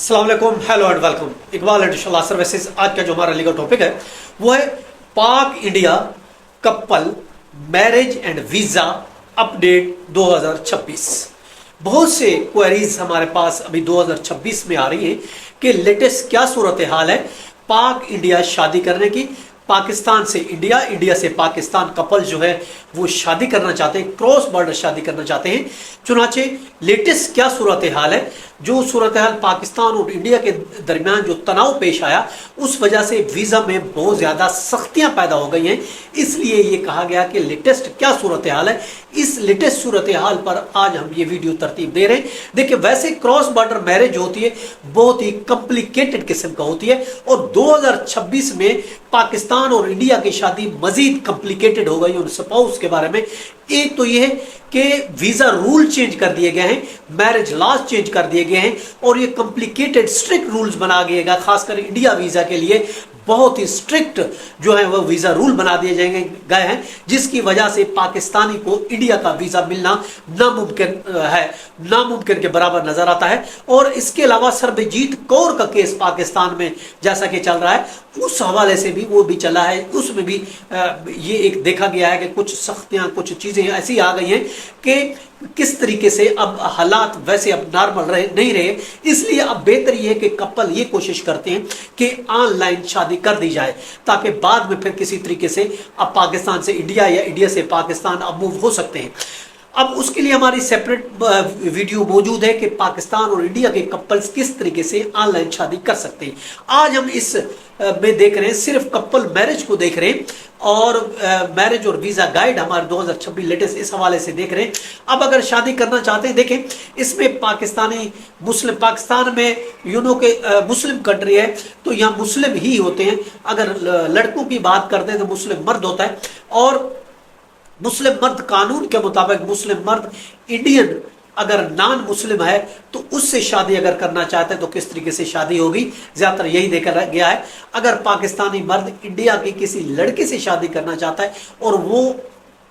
अस्सलाम वालेकुम, hello and welcome. Iqbal इंशाल्लाह सर्विसेज। आज का जो हमारा लीगल टॉपिक है वो है पाक India couple marriage and visa update 2026। बहुत से क्वेरीज हमारे पास अभी 2026 में आ रही है कि लेटेस्ट क्या सूरत हाल है पाक इंडिया शादी करने की। पाकिस्तान से इंडिया, इंडिया से पाकिस्तान कपल जो है वो शादी करना चाहते हैं, क्रॉस बॉर्डर शादी करना चाहते हैं। चुनाचे लेटेस्ट क्या सूरत हाल है, जो सूरत हाल पाकिस्तान और इंडिया के दरमियान जो तनाव पेश आया उस वजह से वीज़ा में बहुत ज़्यादा सख्तियां पैदा हो गई हैं। इसलिए ये कहा गया कि लेटेस्ट क्या सूरत हाल है, इस लेटेस्ट सूरत हाल पर आज हम ये वीडियो तरतीब दे रहे हैं। देखिए, वैसे क्रॉस बॉर्डर मैरिज होती है बहुत ही कॉम्प्लिकेटेड किस्म का होती है और 2026 में पाकिस्तान और इंडिया की शादी मजीद कॉम्प्लिकेटेड हो गई उन स्पाउस के बारे में। एक तो यह है कि वीजा रूल चेंज कर दिए गए हैं, मैरिज लॉज चेंज कर दिए गए हैं और ये कॉम्प्लिकेटेड स्ट्रिक्ट रूल्स बना दिए गए, खासकर इंडिया वीजा के लिए बहुत ही स्ट्रिक्ट जो है वो वीजा रूल बना दिए जाएंगे गए हैं, जिसकी वजह से पाकिस्तानी को इंडिया का वीजा मिलना नामुमकिन है, नामुमकिन के बराबर नजर आता है। और इसके अलावा सरबजीत कौर का केस पाकिस्तान में जैसा कि चल रहा है उस हवाले से भी वो भी चला है, उसमें भी ये एक देखा गया है कि कुछ सख्तियां, कुछ चीजें ऐसी आ गई हैं कि किस तरीके से अब हालात वैसे अब नॉर्मल नहीं रहे। इसलिए अब बेहतर ये है कि कपल ये कोशिश करते हैं कि ऑनलाइन शादी कर दी जाए ताकि बाद में फिर किसी तरीके से अब पाकिस्तान से इंडिया या इंडिया से पाकिस्तान अब मूव हो सकते हैं। अब उसके लिए हमारी सेपरेट वीडियो मौजूद है कि पाकिस्तान और इंडिया के कपल्स किस तरीके से ऑनलाइन शादी कर सकते हैं। आज हम इस में देख रहे हैं, सिर्फ कपल मैरिज को देख रहे हैं और मैरिज और वीजा गाइड हमारे 2026 लेटेस्ट इस हवाले से देख रहे हैं। अब अगर शादी करना चाहते हैं, देखें इसमें पाकिस्तानी मुस्लिम, पाकिस्तान में के मुस्लिम कंट्री है तो यहाँ मुस्लिम ही होते हैं। अगर लड़कों की बात करते हैं तो मुस्लिम मर्द होता है और मुस्लिम मर्द कानून के मुताबिक मुस्लिम मर्द इंडियन अगर नॉन मुस्लिम है तो उससे शादी अगर करना चाहते हैं तो किस तरीके से शादी होगी, ज्यादातर यही देखा गया है। अगर पाकिस्तानी मर्द इंडिया की किसी लड़के से शादी करना चाहता है और वो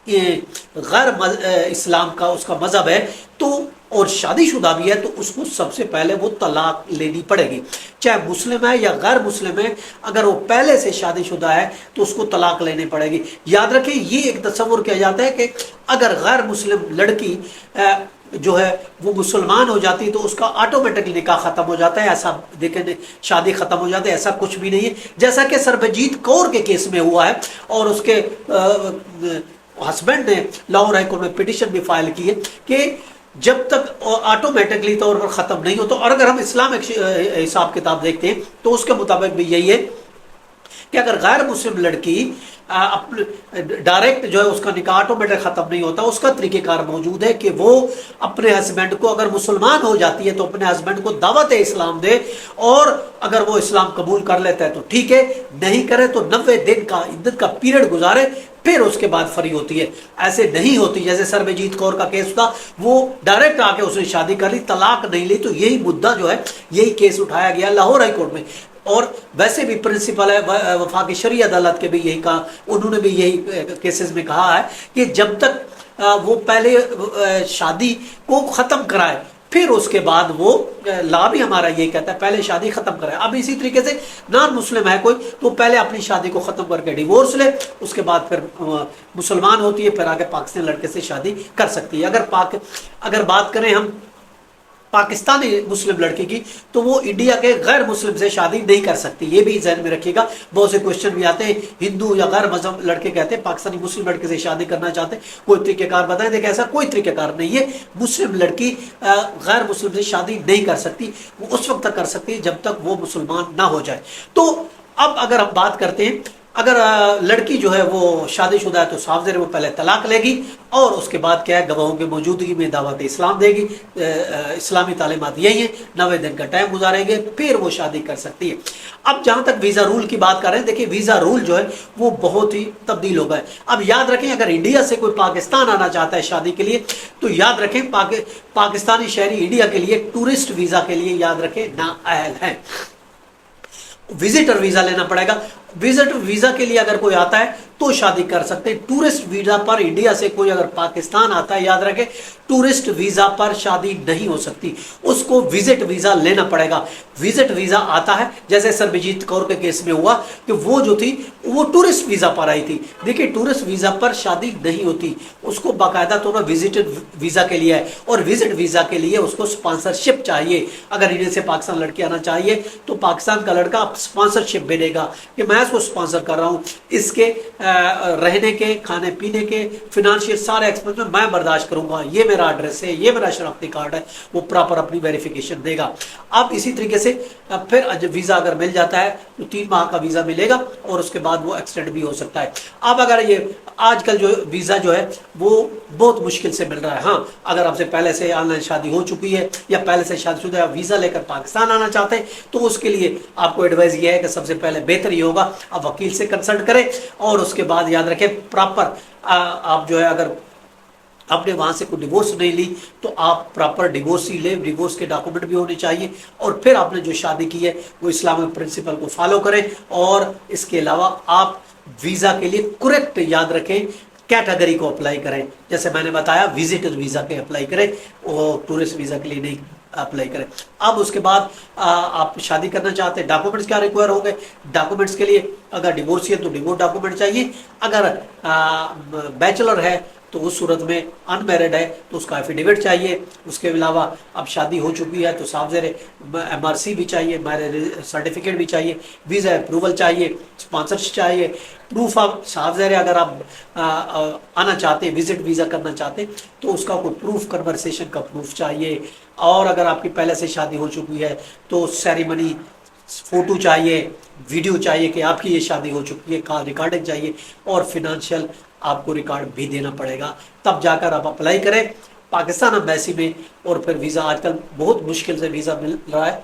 गैर इस्लाम का उसका मजहब है तो और शादीशुदा भी है तो उसको सबसे पहले वो तलाक लेनी पड़ेगी, चाहे मुस्लिम है या गैर मुस्लिम है। अगर वो पहले से शादीशुदा है तो उसको तलाक लेनी पड़ेगी। याद रखें, ये एक तस्वुर किया जाता है कि अगर गैर मुस्लिम लड़की जो है वो मुसलमान हो जाती है तो उसका ऑटोमेटिकली निकाह खत्म हो जाता है, ऐसा देखें शादी खत्म हो जाती है, ऐसा कुछ भी नहीं है। जैसा कि सरबजीत कौर के केस में हुआ है और उसके हस्बैंड ने लाहौर हाई कोर्ट में पिटिशन भी फाइल की है कि जब तक ऑटोमेटिकली तौर पर ख़त्म नहीं हो तो। और अगर हम इस्लामिक हिसाब किताब देखते हैं तो उसके मुताबिक भी यही है कि अगर गैर मुस्लिम लड़की डायरेक्ट जो है उसका निकाह ऑटोमेटिक ख़त्म नहीं होता, उसका तरीक़ेकार मौजूद है कि वो अपने हस्बैंड को, अगर मुसलमान हो जाती है तो अपने हस्बैंड को दावत इस्लाम दे और अगर वो इस्लाम कबूल कर लेता है तो ठीक है, नहीं करे तो 90 दिन का इद्दत का पीरियड गुजारे फिर उसके बाद फ्री होती है। ऐसे नहीं होती जैसे सरबजीत कौर का केस था, वो डायरेक्ट आके उसने शादी कर ली, तलाक नहीं ली। तो यही मुद्दा जो है यही केस उठाया गया लाहौर हाई कोर्ट में और वैसे भी प्रिंसिपल है वफाकी शरई अदालत के भी यही कहा, उन्होंने भी यही केसेस में कहा है कि जब तक वो पहले शादी को ख़त्म कराए फिर उसके बाद वो ला भी हमारा ये कहता है पहले शादी खत्म कराए। अब इसी तरीके से नॉन मुस्लिम है कोई तो पहले अपनी शादी को खत्म करके डिवोर्स ले, उसके बाद फिर मुसलमान होती है, फिर आगे पाकिस्तानी लड़के से शादी कर सकती है। अगर बात करें हम पाकिस्तानी मुस्लिम लड़की की तो वो इंडिया के गैर मुस्लिम से शादी नहीं कर सकती, ये भी जहन में रखिएगा। बहुत से क्वेश्चन भी आते हैं, हिंदू या गैर मजहब लड़के कहते हैं पाकिस्तानी मुस्लिम लड़के से शादी करना चाहते हैं, कोई तरीकेकार बताएं। देखिए, ऐसा कोई तरीकेकार नहीं है। मुस्लिम लड़की गैर मुस्लिम से शादी नहीं कर सकती, वो उस वक्त तक कर सकती है जब तक वो मुसलमान ना हो जाए। तो अब अगर हम बात करते हैं, अगर लड़की जो है वो शादीशुदा है तो साफ ज़ाहिर वो पहले तलाक लेगी और उसके बाद क्या है गवाहों की मौजूदगी में दावत इस्लाम देगी। इस्लामी तालीमात यही है, 90 दिन का टाइम गुजारेंगे फिर वो शादी कर सकती है। अब जहाँ तक वीज़ा रूल की बात कर रहे हैं, देखिए वीज़ा रूल जो है वो बहुत ही तब्दील हो गए। अब याद रखें, अगर इंडिया से कोई पाकिस्तान आना चाहता है शादी के लिए तो याद रखें पाकिस्तानी शहरी इंडिया के लिए टूरिस्ट वीज़ा के लिए याद रखें नाअहल है, विजिटर वीजा लेना पड़ेगा। विजिट वीजा के लिए अगर कोई आता है तो शादी कर सकते हैं। टूरिस्ट वीजा पर इंडिया से कोई अगर पाकिस्तान आता है, याद रखें टूरिस्ट वीजा पर शादी नहीं हो सकती, उसको विजिट वीजा लेना पड़ेगा। विजिट वीजा आता है, जैसे सरबजीत कौर के केस में हुआ कि वो जो थी वो टूरिस्ट वीजा पर आई थी। देखिए टूरिस्ट वीजा पर शादी नहीं होती, उसको बाकायदा तो ना विजिट वीजा के लिए है, और विजिट वीजा के लिए उसको स्पॉन्सरशिप चाहिए। अगर इंडिया से पाकिस्तान लड़की आना चाहिए तो पाकिस्तान का लड़का स्पॉन्सरशिप मिलेगा कि मैं इसको स्पॉन्सर कर रहा हूँ, इसके रहने के, खाने पीने के, फिनेंशियल सारे एक्सपेंस में मैं बर्दाश्त करूंगा, ये मेरा एड्रेस है, ये मेरा शनाख्ती कार्ड है, वो प्रॉपर अपनी वेरिफिकेशन देगा। अब इसी तरीके से फिर वीजा अगर मिल जाता है तो 3 माह का वीजा मिलेगा और उसके बाद वो एक्सटेंड भी हो सकता है। अब अगर ये आजकल जो वीजा जो है वो बहुत मुश्किल से मिल रहा है। हाँ, अगर आपसे पहले से ऑनलाइन शादी हो चुकी है या पहले से शादीशुदा वीजा लेकर पाकिस्तान आना चाहते हैं तो उसके लिए आपको एडवाइस ये है कि सबसे पहले बेहतर ये होगा आप वकील से कंसल्ट करें, और उसके बाद याद रखें प्रॉपर आप जो है अगर आपने वहां से कोई डिवोर्स नहीं ली तो आप प्रॉपर डिवोर्स ही ले, डिवोर्स के डॉक्यूमेंट भी होने चाहिए, और फिर आपने जो शादी की है वो इस्लामिक प्रिंसिपल को फॉलो करें। और इसके अलावा आप वीजा के लिए करेक्ट याद रखें कैटेगरी को अप्लाई करें, जैसे मैंने बताया विजिटर वीजा के अप्लाई करें और टूरिस्ट वीजा के लिए नहीं अप्लाई करें। अब उसके बाद आप शादी करना चाहते हैं, डॉक्यूमेंट्स क्या रिक्वायर होंगे? डॉक्यूमेंट्स के लिए अगर डिवोर्स है तो डिवोर्स डॉक्यूमेंट चाहिए, अगर बैचलर है तो उस सूरत में, अनमैरिड है तो उसका एफिडेविट चाहिए। उसके अलावा अब शादी हो चुकी है तो साफ ज़ाहिर MRC भी चाहिए, मैरिज सर्टिफिकेट भी चाहिए, वीज़ा अप्रूवल चाहिए, स्पॉन्सरशिप चाहिए, प्रूफ ऑफ, साफ ज़ाहिर अगर आप आना चाहते हैं, विजिट वीज़ा करना चाहते हैं तो उसका कोई प्रूफ, कन्वर्सेशन का प्रूफ चाहिए। और अगर आपकी पहले से शादी हो चुकी है तो सेरेमनी फोटो चाहिए, वीडियो चाहिए कि आपकी ये शादी हो चुकी है, का रिकॉर्डिंग चाहिए, और फिनेंशियल आपको रिकॉर्ड भी देना पड़ेगा, तब जाकर आप अप्लाई करें पाकिस्तान एम्बेसी में। और फिर वीज़ा आजकल बहुत मुश्किल से वीज़ा मिल रहा है,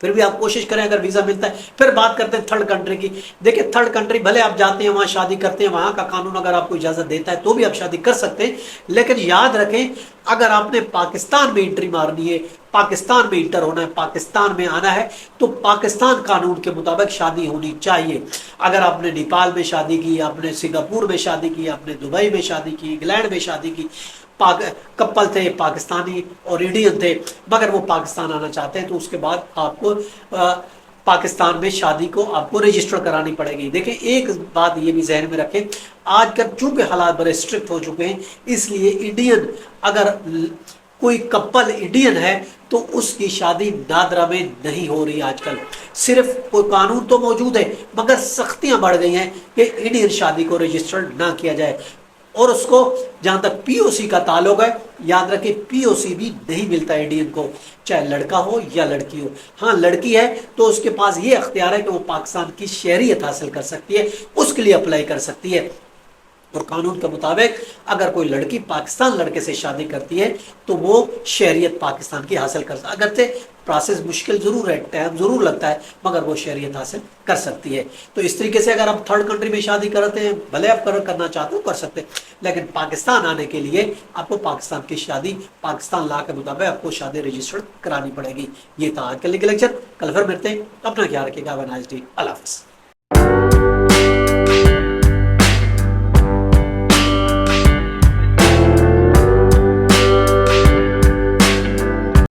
फिर भी आप कोशिश करें अगर वीज़ा मिलता है। फिर बात करते हैं थर्ड कंट्री की। देखिए थर्ड कंट्री भले आप जाते हैं वहाँ शादी करते हैं, वहाँ का कानून अगर आपको इजाज़त देता है तो भी आप शादी कर सकते हैं, लेकिन याद रखें अगर आपने पाकिस्तान में एंट्री मारनी है, पाकिस्तान में इंटर होना है, पाकिस्तान में आना है तो पाकिस्तान कानून के मुताबिक शादी होनी चाहिए। अगर आपने नेपाल में शादी की, आपने सिंगापुर में शादी की, आपने दुबई में शादी की, इंग्लैंड में शादी की, कपल थे पाकिस्तानी और इंडियन थे, मगर वो पाकिस्तान आना चाहते हैं तो उसके बाद आपको पाकिस्तान में शादी को आपको रजिस्टर करानी पड़ेगी। देखिए एक बात ये भी जहन में रखें, आजकल चूंकि हालात बड़े स्ट्रिक्ट हो चुके हैं, इसलिए इंडियन अगर कोई कपल इंडियन है तो उसकी शादी नादरा में नहीं हो रही आजकल। सिर्फ कोई कानून तो मौजूद है मगर सख्तियां बढ़ गई हैं कि इंडियन शादी को रजिस्टर्ड ना किया जाए। और उसको जहां तक पीओसी का ताल्लुक है, याद रखें पीओसी भी नहीं मिलता इंडियन को, चाहे लड़का हो या लड़की हो। हाँ लड़की है तो उसके पास ये अख्तियार है कि वो पाकिस्तान की शहरियत हासिल कर सकती है, उसके लिए अप्लाई कर सकती है। और कानून के मुताबिक अगर कोई लड़की पाकिस्तान लड़के से शादी करती है तो वो शहरियत पाकिस्तान की हासिल कर सकती है। अगरचे प्रोसेस मुश्किल ज़रूर है, टाइम ज़रूर लगता है, मगर वो शहरियत हासिल कर सकती है। तो इस तरीके से अगर आप थर्ड कंट्री में शादी करते हैं, भले आप करना चाहते हो कर सकते हैं, लेकिन पाकिस्तान आने के लिए आपको पाकिस्तान की शादी, पाकिस्तान लॉ के मुताबिक आपको शादी रजिस्टर्ड करानी पड़ेगी। ये था आज के लेक्चर, कल फिर मिलते हैं, अपना ख्याल रखिएगा। अल्लाह हाफ़िज़।